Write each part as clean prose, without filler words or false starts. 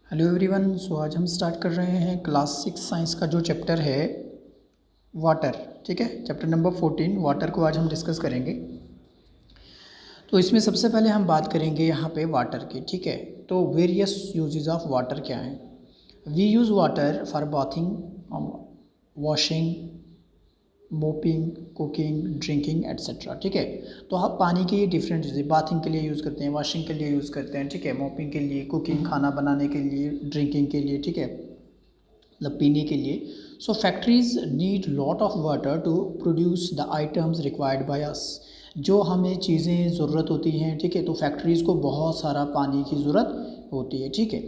Hello everyone. सो आज हम start कर रहे हैं क्लास 6 साइंस का जो चैप्टर है वाटर। ठीक है, चैप्टर नंबर 14 वाटर को आज हम डिस्कस करेंगे। तो इसमें सबसे पहले हम बात करेंगे यहाँ पे वाटर की। ठीक है, तो वेरियस यूजेस ऑफ वाटर क्या हैं। We use water for bathing, washing, mopping, cooking, drinking etcetera. ठीक है, तो हम पानी के ये डिफरेंट चीज़ें बाथिंग के लिए यूज़ करते हैं, वॉशिंग के लिए यूज़ करते हैं, ठीक है, मोपिंग के लिए, कुकिंग खाना बनाने के लिए, ड्रिंकिंग के लिए, ठीक है, मतलब पीने के लिए। So factories need lot of water to produce the items required by us. जो हमें चीज़ें ज़रूरत होती हैं, ठीक है, तो फैक्ट्रीज़ को बहुत सारा पानी की ज़रूरत होती है। ठीक है,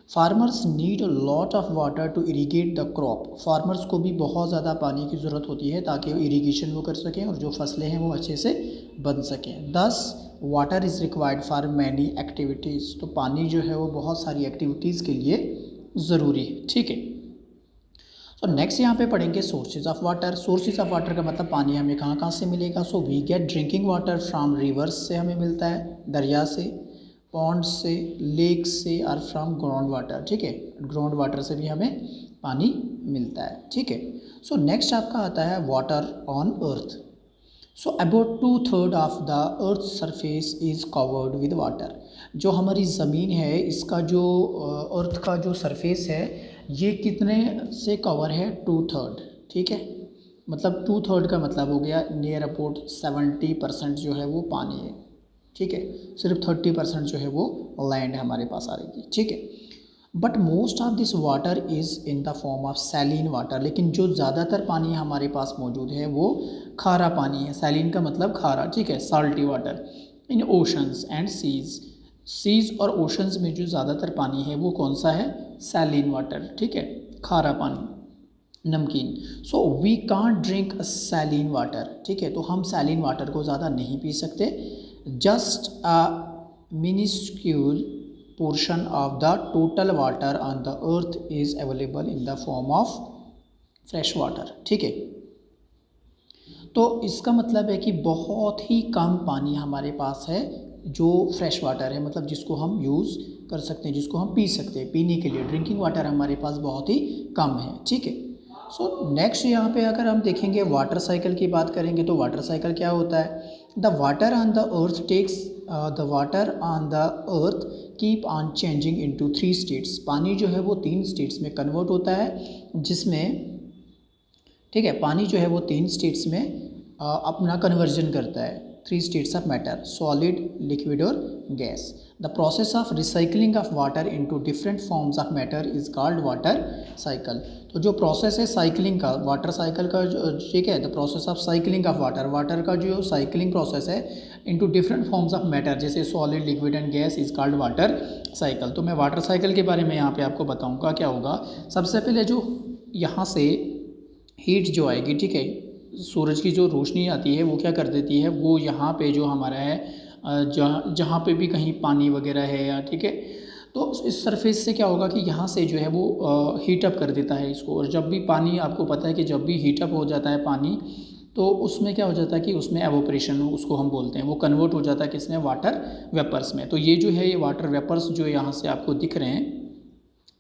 farmers need lot of water to irrigate the crop. Farmers को भी बहुत ज़्यादा पानी की ज़रूरत होती है ताकि इरीगेशन वो कर सकें और जो फसलें हैं वो अच्छे से बन सकें। दस water is required for many activities. तो पानी जो है वो बहुत सारी एक्टिविटीज़ के लिए ज़रूरी है। ठीक है, तो नेक्स्ट यहाँ पे पढ़ेंगे sources of water. Sources of water का मतलब पानी हमें कहाँ कहाँ से मिलेगा। So we get drinking water from rivers से हमें मिलता है, दरिया से, पॉन्ड से, लेक से, और फ्रॉम ग्राउंड वाटर। ठीक है, ग्राउंड वाटर से भी हमें पानी मिलता है। ठीक है, सो नेक्स्ट आपका आता है water on earth. So about 2/3 of the earth surface is covered with water. जो हमारी ज़मीन है इसका जो अर्थ का जो सरफेस है ये कितने से कवर है, 2/3। ठीक है, मतलब 2/3 का मतलब हो गया नियर अबाउट 70% जो है वो पानी है। ठीक है, सिर्फ 30% जो है वो लैंड हमारे पास आ रही है। ठीक है, but most of this water is in the form of saline water. लेकिन जो ज़्यादातर पानी हमारे पास मौजूद है वो खारा पानी है। सैलिन का मतलब खारा, ठीक है, salty water. In oceans and seas, seas और ओशंस में जो ज़्यादातर पानी है वो कौन सा है, सैलिन वाटर। ठीक है, खारा पानी, नमकीन। So we can't drink saline water. ठीक है, तो हम सैलिन वाटर को ज़्यादा नहीं पी सकते। Just a minuscule portion of the total water on the earth is available in the form of fresh water। ठीक है, तो इसका मतलब है कि बहुत ही कम पानी हमारे पास है जो फ्रेश वाटर है, मतलब जिसको हम यूज़ कर सकते हैं, जिसको हम पी सकते हैं पीने के लिए। ड्रिंकिंग वाटर हमारे पास बहुत ही कम है। ठीक है, सो नेक्स्ट यहाँ पे अगर हम देखेंगे वाटर साइकिल की बात करेंगे तो वाटर साइकिल क्या होता है। The water on the earth takes the water on the earth keep on changing into 3 states. पानी जो है वो 3 स्टेट्स में कन्वर्ट होता है, जिसमें, ठीक है, पानी जो है वो 3 स्टेट्स में अपना कन्वर्जन करता है। 3 states of matter, solid, liquid और gas. The process of recycling of water into different forms of matter is called water cycle. तो जो प्रोसेस है साइकिलिंग का, वाटर साइकिल का, ठीक है, the process of cycling of water, water का जो साइकिलिंग प्रोसेस है into different forms of matter जैसे solid, liquid and gas is called water cycle. तो मैं वाटर साइकिल के बारे में यहाँ पे आपको बताऊँगा क्या होगा। सबसे पहले जो यहाँ से हीट जो आएगी, ठीक है, सूरज की जो रोशनी आती है वो क्या कर देती है, वो यहाँ पे जो हमारा है जहाँ पे भी कहीं पानी वगैरह है या, ठीक है, तो इस सरफेस से क्या होगा कि यहाँ से जो है वो हीट अप कर देता है इसको। और जब भी पानी, आपको पता है कि जब भी हीट अप हो जाता है पानी तो उसमें क्या हो जाता है कि उसमें एवोपरेशन उसको हम बोलते हैं, वो कन्वर्ट हो जाता है किसमें, वाटर वेपर्स में। तो ये जो है ये वाटर वेपर्स जो यहाँ से आपको दिख रहे हैं,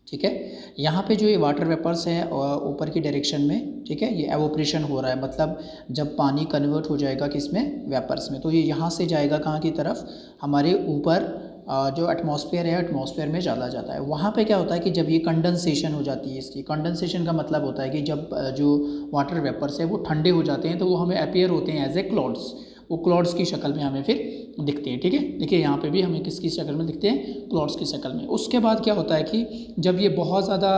ठीक है, यहाँ पे जो ये वाटर वेपर्स हैं ऊपर की डायरेक्शन में, ठीक है, ये एवोपरेशन हो रहा है, मतलब जब पानी कन्वर्ट हो जाएगा किसमें, वेपर्स में, तो ये यहाँ से जाएगा कहाँ की तरफ, हमारे ऊपर जो एटमॉस्फेयर है, एटमॉस्फेयर में चला जाता है। वहाँ पे क्या होता है कि जब ये कंडेंसेशन हो जाती है, इसकी कंडेंसेशन का मतलब होता है कि जब जो वाटर वेपर्स है वो ठंडे हो जाते हैं तो वो हमें अपीयर होते हैं एज ए क्लाउड्स। वो क्लाउड्स की शक्ल में हमें फिर दिखते हैं। ठीक है, देखिए यहाँ पे भी हमें किसकी शक्ल में दिखते हैं, क्लाउड्स की शक्ल में। उसके बाद क्या होता है कि जब ये बहुत ज़्यादा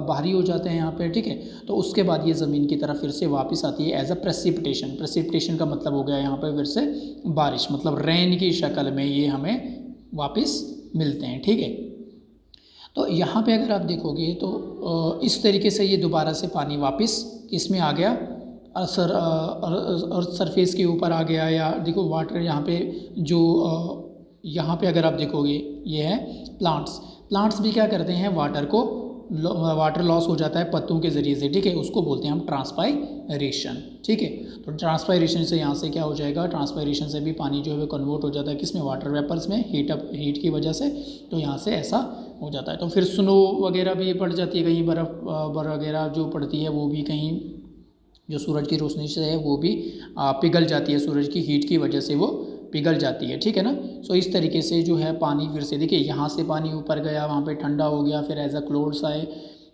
भारी हो जाते हैं यहाँ पे, ठीक है, तो उसके बाद ये ज़मीन की तरफ फिर से वापस आती है एज अ प्रेसिपिटेशन। प्रेसिपिटेशन का मतलब हो गया यहाँ पे फिर से बारिश, मतलब रेन की शक्ल में ये हमें वापस मिलते हैं। ठीक है, तो यहाँ पे अगर आप देखोगे तो इस तरीके से ये दोबारा से पानी वापस इसमें आ गया, अर्थ सरफेस के ऊपर आ गया। या देखो वाटर यहाँ पे जो यहाँ पे अगर आप देखोगे ये है प्लांट्स। प्लांट्स भी क्या करते हैं, वाटर को वाटर लॉस हो जाता है पत्तों के ज़रिए से, ठीक है, उसको बोलते हैं हम ट्रांसपायरेशन, ठीक है। तो ट्रांसपायरेशन से यहाँ से क्या हो जाएगा, ट्रांसपायरेशन से भी पानी जो है वो कन्वर्ट हो जाता है किस में, वाटर वेपर्स में, हीट की वजह से, तो यहाँ से ऐसा हो जाता है। तो फिर स्नो वगैरह भी पड़ जाती है, कहीं बर्फ़ वगैरह जो पड़ती है वो भी कहीं जो सूरज की रोशनी से है वो भी पिघल जाती है, सूरज की हीट की वजह से वो पिघल जाती है, ठीक है ना। सो इस तरीके से जो है पानी फिर से देखिए यहाँ से पानी ऊपर गया, वहाँ पे ठंडा हो गया, फिर एज अ क्लाउड्स आए,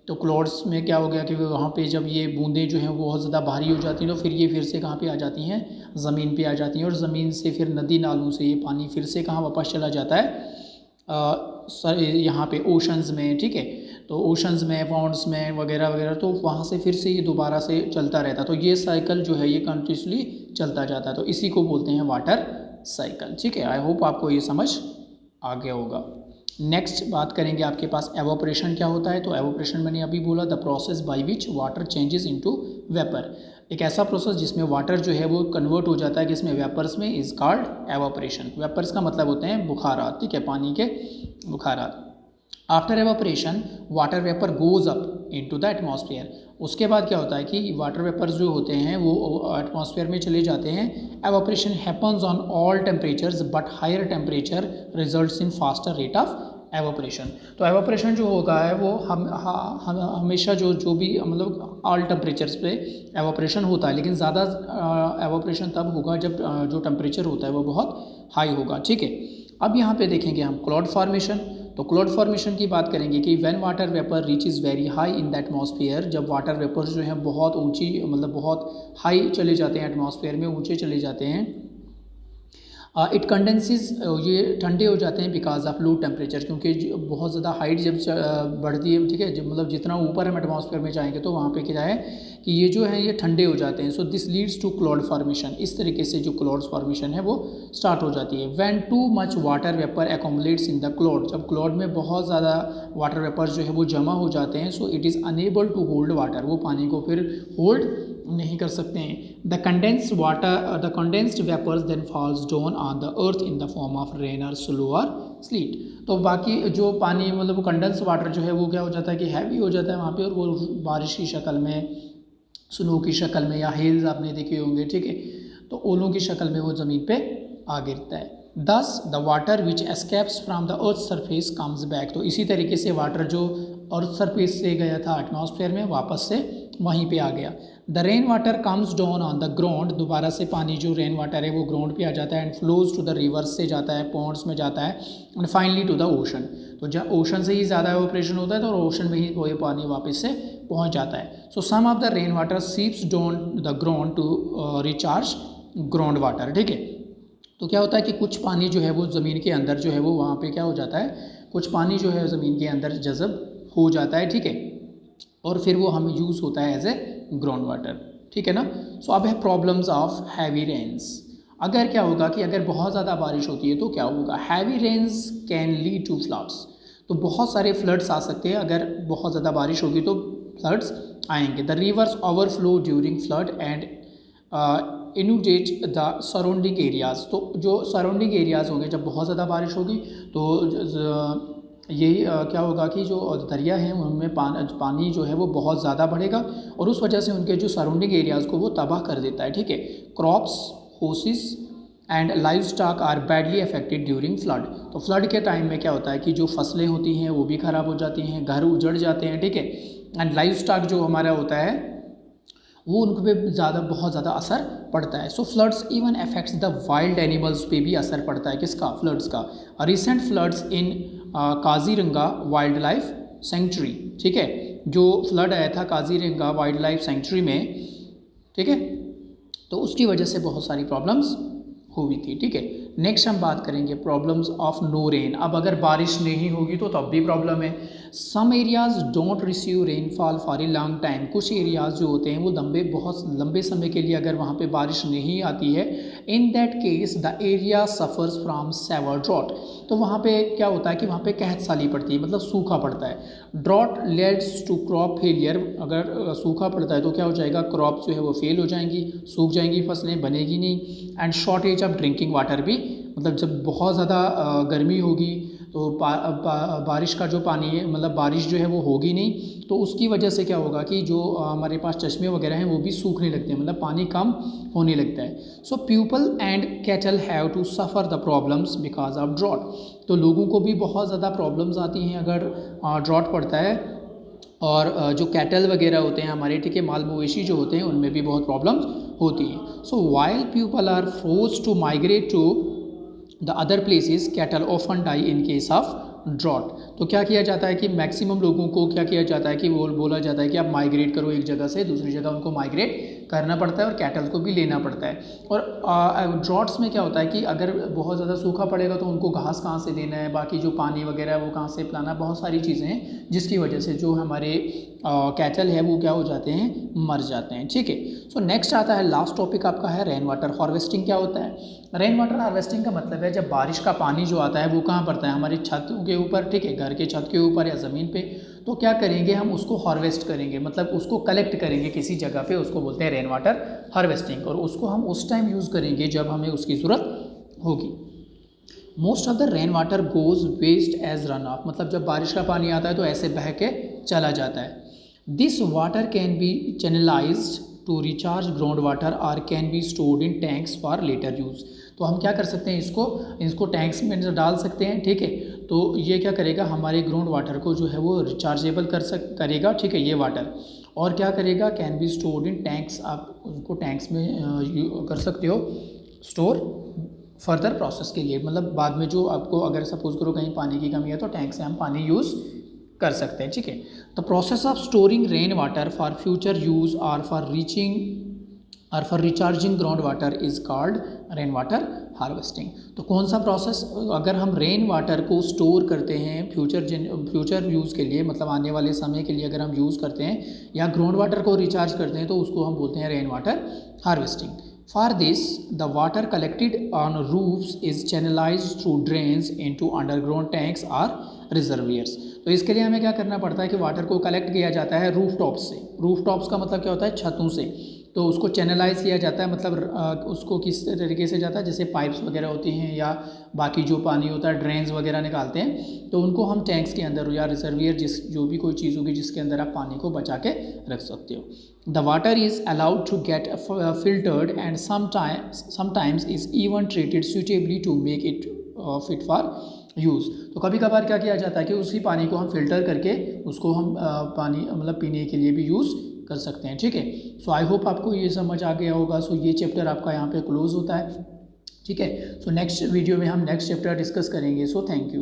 तो क्लाउड्स में क्या हो गया कि वहाँ पे जब ये बूंदें जो हैं वो बहुत ज़्यादा भारी हो जाती हैं, तो फिर ये फिर से कहाँ पे आ जाती हैं, ज़मीन पे आ जाती हैं, और ज़मीन से फिर नदी नालों से ये पानी फिर से कहाँ वापस चला जाता है, यहाँ पे ओशंस में, ठीक है। तो ओशंस में, पॉन्ड्स में वगैरह वगैरह, तो वहाँ से फिर से ये दोबारा से चलता रहता है। तो ये साइकिल जो है ये कंटिन्यूसली चलता जाता है, तो इसी को बोलते हैं वाटर साइकिल, ठीक है। आई होप आपको ये समझ आ गया होगा। नेक्स्ट बात करेंगे आपके पास एवोपरेशन क्या होता है। तो एवोपरेशन मैंने अभी बोला, the process by which water changes into vapour, एक ऐसा प्रोसेस जिसमें वाटर जो है वो कन्वर्ट हो जाता है किसमें, वेपर्स में, इज कॉल्ड एवोपरेशन। वेपर्स का मतलब होते हैं बुखारात, ठीक है, पानी के बुखारात। After evaporation water vapour goes up into the atmosphere, उसके बाद क्या होता है कि वाटर वेपर्स जो होते हैं वो एटमॉस्फेयर में चले जाते हैं। Evaporation happens on all temperatures but higher temperature results in faster rate of evaporation. तो एवोपरेशन जो होगा है वो हम हमेशा जो भी मतलब ऑल टेम्परेचर्स पे एवोपरेशन होता है, लेकिन ज़्यादा एवोपरेशन तब होगा जब जो टेम्परेचर होता है वो बहुत हाई होगा, ठीक है। अब यहाँ पे देखेंगे हम क्लाउड फॉर्मेशन। तो क्लाउड फॉर्मेशन की बात करेंगे कि when water vapour reach is very high in the atmosphere, जब वाटर वेपर्स जो हैं बहुत ऊंची मतलब बहुत हाई चले जाते हैं, एटमॉस्फेयर में ऊंचे चले जाते हैं, इट कंडेंसेस, ये ठंडे हो जाते हैं बिकॉज ऑफ लो टेम्परेचर, क्योंकि बहुत ज़्यादा हाइट जब बढ़ती है, ठीक है, जब मतलब जितना ऊपर हम एटमॉस्फेयर में जाएंगे तो वहाँ पे क्या है कि ये जो है ये ठंडे हो जाते हैं। So this leads to cloud formation, इस तरीके से जो क्लाउड फॉर्मेशन है वो स्टार्ट हो जाती है। When too much water vapour accumulates in the cloud, जब क्लाउड में बहुत ज़्यादा वाटर वेपर जो है वो जमा हो जाते हैं, so it is unable to hold water, वो पानी को फिर होल्ड नहीं कर सकते हैं। The condensed vapours then falls down on the earth in the form of rain और स्नो और स्लीट। तो बाकी जो पानी मतलब कंडेंस वाटर जो है वो क्या हो जाता है कि हैवी हो जाता है वहाँ पे, और वो बारिश की शक्ल में, स्नो की शक्ल में, या हेल्स आपने देखे होंगे, ठीक है, तो ओलों की शक्ल में वो ज़मीन पे आ गिरता है। दस the water which escapes from the earth surface comes back, तो इसी तरीके से वाटर जो अर्थ सरफेस से गया था एटमॉस्फेयर में वापस से वहीं पे आ गया। The rain water comes down on the ground, दोबारा से पानी जो रेन वाटर है वो ग्राउंड पे आ जाता है, and flows to the rivers से जाता है, पॉन्ड्स में जाता है, and finally to the ocean. तो जब ओशन से ही ज़्यादा ऑपरेशन होता है तो ओशन में ही वो पानी वापस से पहुंच जाता है। So some of the rain water seeps down the ground to recharge ground water, ठीक है। तो क्या होता है कि कुछ पानी जो है वो ज़मीन के अंदर जो है वो वहाँ पे क्या हो जाता है, कुछ पानी जो है ज़मीन के अंदर जज़ब हो जाता है, ठीक है, और फिर वो हमें यूज़ होता है एज ए ग्राउंड वाटर, ठीक है ना। सो अब है प्रॉब्लम्स ऑफ हैवी रेन्स। अगर क्या होगा कि अगर बहुत ज़्यादा बारिश होती है तो क्या होगा, heavy rains can lead to floods, तो बहुत सारे फ्लड्स आ सकते हैं। अगर बहुत ज़्यादा बारिश होगी तो फ्लड्स आएंगे। The rivers overflow during flood and inundate the surrounding areas, तो जो सराउंडिंग एरियाज़ होंगे जब बहुत ज़्यादा बारिश होगी तो यही क्या होगा कि जो दरिया हैं उनमें पानी जो है वो बहुत ज़्यादा बढ़ेगा, और उस वजह से उनके जो सराउंडिंग एरियाज़ को वो तबाह कर देता है, ठीक है। Crops, horses and livestock are badly affected during flood, तो फ्लड के टाइम में क्या होता है कि जो फसलें होती हैं वो भी ख़राब हो जाती हैं, घर उजड़ जाते हैं, ठीक है, एंड लाइव स्टॉक जो हमारा होता है वो उन पे बहुत ज़्यादा असर पड़ता है। So floods even affects the wild animals पे भी असर पड़ता है, किसका, फ्लड्स का। Recent floods in Kaziranga wildlife sanctuary, ठीक है, जो फ्लड आया था काजीरंगा वाइल्ड लाइफ सेंचुरी में, ठीक है, तो उसकी वजह से बहुत सारी प्रॉब्लम्स हुई थी, ठीक है। नेक्स्ट हम बात करेंगे प्रॉब्लम्स ऑफ नो रेन। अब अगर बारिश नहीं होगी तो तब भी प्रॉब्लम है। Some areas don't receive rainfall for a long time, कुछ एरियाज़ जो होते हैं वो बहुत लंबे समय के लिए अगर वहाँ पे बारिश नहीं आती है, in that case the area suffers from severe drought, तो वहाँ पे क्या होता है कि वहाँ पे कहत साली पड़ती है, मतलब सूखा पड़ता है। Drought leads to crop failure, अगर सूखा पड़ता है तो क्या हो जाएगा, क्रॉप जो है वो फेल हो जाएंगी, सूख जाएंगी, फसलें बनेगी नहीं। And shortage of drinking water भी, मतलब जब बहुत ज़्यादा गर्मी होगी तो बारिश का जो पानी है, मतलब बारिश जो है वो होगी नहीं, तो उसकी वजह से क्या होगा कि जो हमारे पास चश्मे वगैरह हैं वो भी सूखने लगते हैं, मतलब पानी कम होने लगता है। So people and cattle have to suffer the problems because of drought. तो लोगों को भी बहुत ज़्यादा प्रॉब्लम्स आती हैं अगर ड्रॉट पड़ता है, और जो कैटल वगैरह होते हैं हमारे, ठीक है, माल मवेशी जो होते हैं उनमें भी बहुत प्रॉब्लम्स होती हैं। So while people are forced to migrate to the other places, cattle often die in case of drought. तो क्या किया जाता है कि मैक्सिमम लोगों को क्या किया जाता है कि वो बोला जाता है कि आप माइग्रेट करो एक जगह से दूसरी जगह, उनको माइग्रेट करना पड़ता है और कैटल्स को भी लेना पड़ता है। और ड्रॉट्स में क्या होता है कि अगर बहुत ज़्यादा सूखा पड़ेगा तो उनको घास कहाँ से देना है, बाकी जो पानी वगैरह है वो कहाँ से पिलाना, बहुत सारी चीज़ें हैं जिसकी वजह से जो हमारे कैटल है वो क्या हो जाते हैं, मर जाते हैं, ठीक है। सो नेक्स्ट आता है, लास्ट टॉपिक आपका है रेन वाटर हार्वेस्टिंग। क्या होता है रेन वाटर हार्वेस्टिंग का मतलब है जब बारिश का पानी जो आता है वो कहाँ पड़ता है, हमारी छत के ऊपर, ठीक है, घर के छत के ऊपर या ज़मीन पे, तो क्या करेंगे हम उसको हार्वेस्ट करेंगे, मतलब उसको कलेक्ट करेंगे किसी जगह पे, उसको बोलते हैं रेन वाटर हार्वेस्टिंग। और उसको हम उस टाइम यूज़ करेंगे जब हमें उसकी ज़रूरत होगी। Most of the rain water goes waste as run off, मतलब जब बारिश का पानी आता है तो ऐसे बह के चला जाता है। This water can be channelised to recharge ground water और can be stored in tanks for later use. तो हम क्या कर सकते हैं, इसको टैंक्स में डाल सकते हैं, ठीक है। तो ये क्या करेगा, हमारे ग्राउंड वाटर को जो है वो रिचार्जेबल करेगा, ठीक है, ये वाटर। और क्या करेगा, can be stored in tanks, आप उनको टैंक्स में कर सकते हो स्टोर फर्दर प्रोसेस के लिए, मतलब बाद में जो आपको अगर सपोज करो कहीं पानी की कमी है तो टैंक से हम पानी यूज़ कर सकते हैं, ठीक है। The process of storing rain water for future use और for recharging ground water is called rain water harvesting. तो कौन सा प्रोसेस, अगर हम रेन वाटर को स्टोर करते हैं फ्यूचर यूज़ के लिए, मतलब आने वाले समय के लिए अगर हम यूज़ करते हैं, या ग्राउंड वाटर को रिचार्ज करते हैं, तो उसको हम बोलते हैं rain water harvesting. For this, the water collected on roofs is channelized through drains into underground tanks or reservoirs। तो इसके लिए हमें क्या करना पड़ता है कि वाटर को कलेक्ट किया जाता है रूफ टॉप्स से। रूफ टॉप्स का मतलब क्या होता है, छतों से। तो उसको चैनलाइज किया जाता है, मतलब उसको किस तरीके से जाता है, जैसे पाइप्स वगैरह होती हैं या बाकी जो पानी होता है ड्रेन्स वगैरह निकालते हैं, तो उनको हम टैंक्स के अंदर या रिजर्वियर जो भी कोई चीज़ होगी जिसके अंदर आप पानी को बचा के रख सकते हो। The water is allowed to get filtered and sometimes is even treated suitably to make it fit for use. तो कभी कभार क्या किया जाता है कि उसी पानी को हम फिल्टर करके उसको हम पानी मतलब पीने के लिए भी यूज़ कर सकते हैं, ठीक है। सो आई होप आपको ये समझ आ गया होगा। सो ये चैप्टर आपका यहाँ पे क्लोज होता है, ठीक है। सो नेक्स्ट वीडियो में हम नेक्स्ट चैप्टर डिस्कस करेंगे। So thank you.